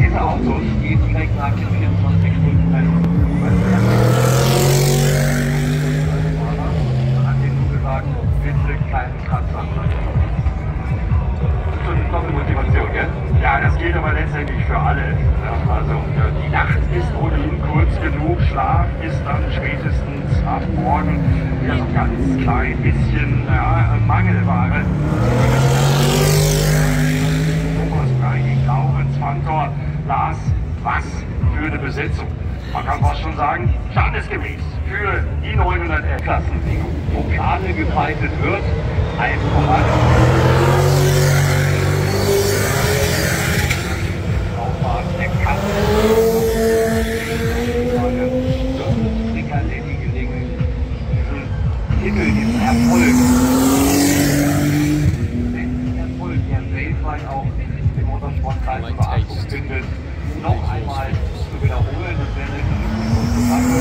diese Autos gehen direkt nach den 24 Stunden Rennen. Hat den nur gesagt, bitte keinen Kratzer. Das ist doch eine Motivation, gell? Ja, das gilt aber letztendlich für alle. Also die Nacht ist ohnehin kurz genug, Schlaf ist dann spätestens ab morgen wieder so ein ganz klein bisschen Mangelware. Thomas Frey gegen Laurenz Fantor, Lars, was für eine Besetzung. Man kann fast schon sagen, standesgemäß für die 911 Klassen, wo Plane gefeitet wird, allen voran. Der Kampf diesen Erfolg, der weltweit auch im Motorsportkreis Beachtung findet, noch einmal zu wiederholen. Das wäre eine gute Sache.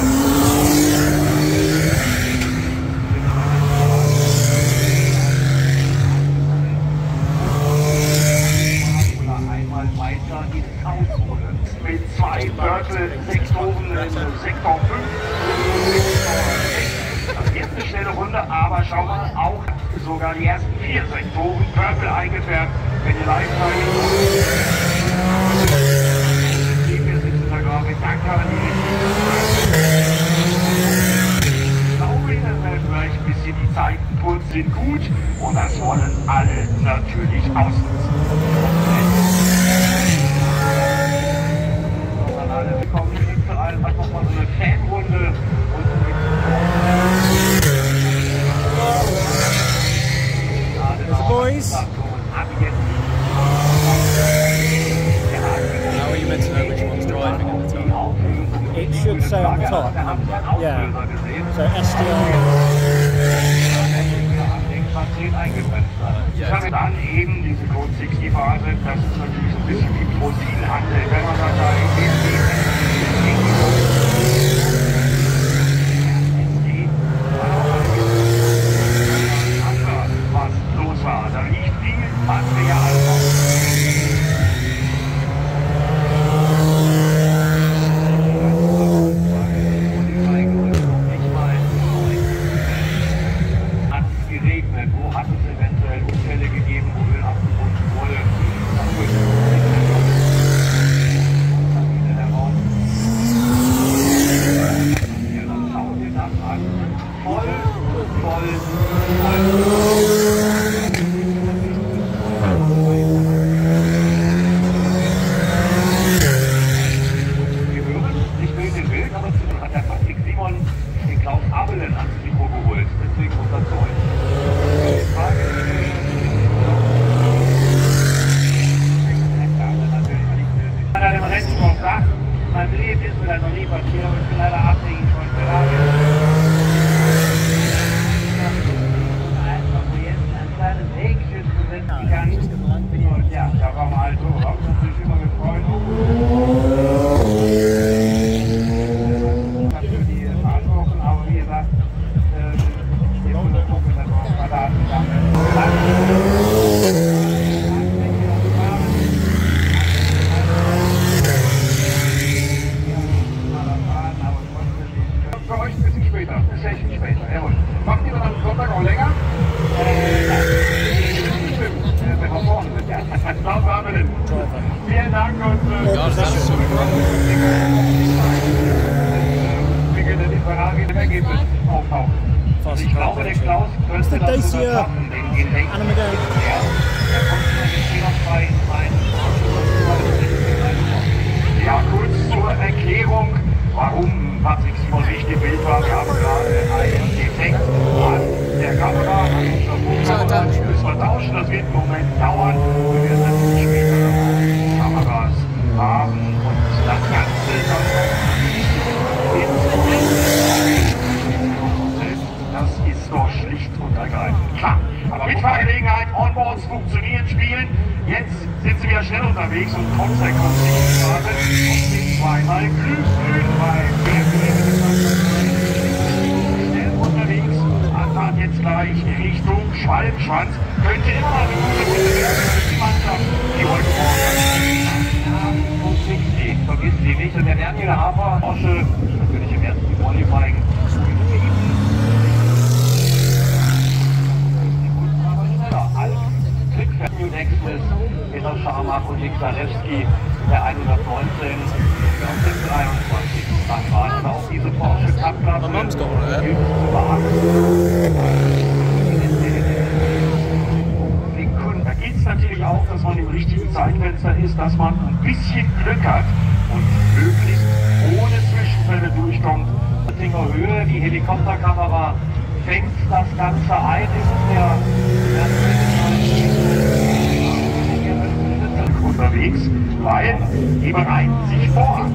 Einmal Meister ins Haus holen. Mit 2 Viertel, 6 Toren in Sektor 5. Das ist eine schnelle Runde, aber schau mal, auch sogar die ersten 4 Sektoren Purple eingefärbt, wenn die Live-Time wir sitzen da gerade mit Dankar in die Ich glaube, das wäre vielleicht ein bisschen die Zeiten kurz sind gut und das wollen alle natürlich ausnutzen. Wir kommen nicht zu allen, hat nochmal so eine Fanrunde und boys. How are you meant to know which one's driving at the top? It should say on the top. Yeah. So SDR. Dann eben diese Code 60 Phase, das ist natürlich so ein bisschen wie Fossilhandel, wenn man da was los war. Da liegt viel Material drauf. Hat es geregnet? Wo hat es eventuell Unfälle gegeben, wo Öl abgebunden wurde? Dann schauen wir das an. Voll. Mein Leben ist mir noch nie passiert, aber ich bin leider abhängig von Ferrari. Ein kleines Häkchen zu setzen kann. Und ja, da war mal halt so. Haben wir uns immer gefreut. Für die Verantwortung, aber wie gesagt, wir wollen gucken, dass wir da für euch ein bisschen später, eine Session später, jawohl. Macht ihr dann am Sonntag auch länger? Wenn wir vorne sind, ja. Das haben wir denn. Vielen Dank und wir können die Ferrari im Ergebnis auftauchen. Ich glaube, der Klaus könnte das sogar schaffen, den Denk. Der kommt schon jetzt fehlerfrei rein. Ja, kurz zur Erklärung, warum Patrick Simon nicht im Bild war. Wir haben gerade einen Defekt an der Kamera, an unserer Fotokamera, die müssen wir tauschen. Das wird im Moment dauern. Wir werden natürlich später Kameras haben und das Ganze dann das ist doch schlicht und ergreifend klar. Aber Mitfahrgelegenheit, Onboards funktionieren, spielen. Jetzt sind sie wieder schnell unterwegs und trotz der Konfliktphase sind zweimal grün bei schnell unterwegs. Anfahrt jetzt gleich Richtung Schwalbenschwanz. Könnte immer noch eine gute Runde werden für die Mannschaft, die heute Morgen Porsche, natürlich im ersten Qualifying. Nächstes Peter Scharmach und Nick Zalewski, der 119 und den 23. Dann war also auch diese Porsche Cup-Klasse da geht es natürlich auch, dass man im richtigen Zeitfenster ist, dass man ein bisschen Glück hat und möglichst ohne Zwischenfälle durchkommt. Höhe, die Helikopterkamera fängt das Ganze ein, ist der unterwegs, weil die bereiten sich vor.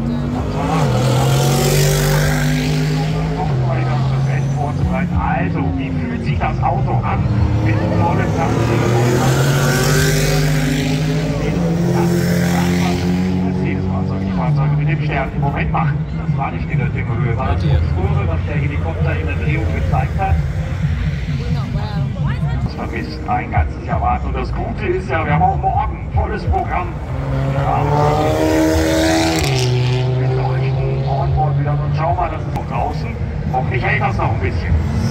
Vorzubereiten. Also, wie fühlt sich das Auto an mit vollen die Fahrzeuge mit dem Stern im Moment machen? Das war nicht in der Höhe, war das Kurve, was der Helikopter in der Drehung gezeigt hat. Das vermisst ein ganzes Jahr warten. Und das Gute ist ja, wir haben auch morgen volles Programm. Mit Leuchten, Onboard wieder. Und schau mal, das ist noch draußen. Hoffentlich hält das noch ein bisschen.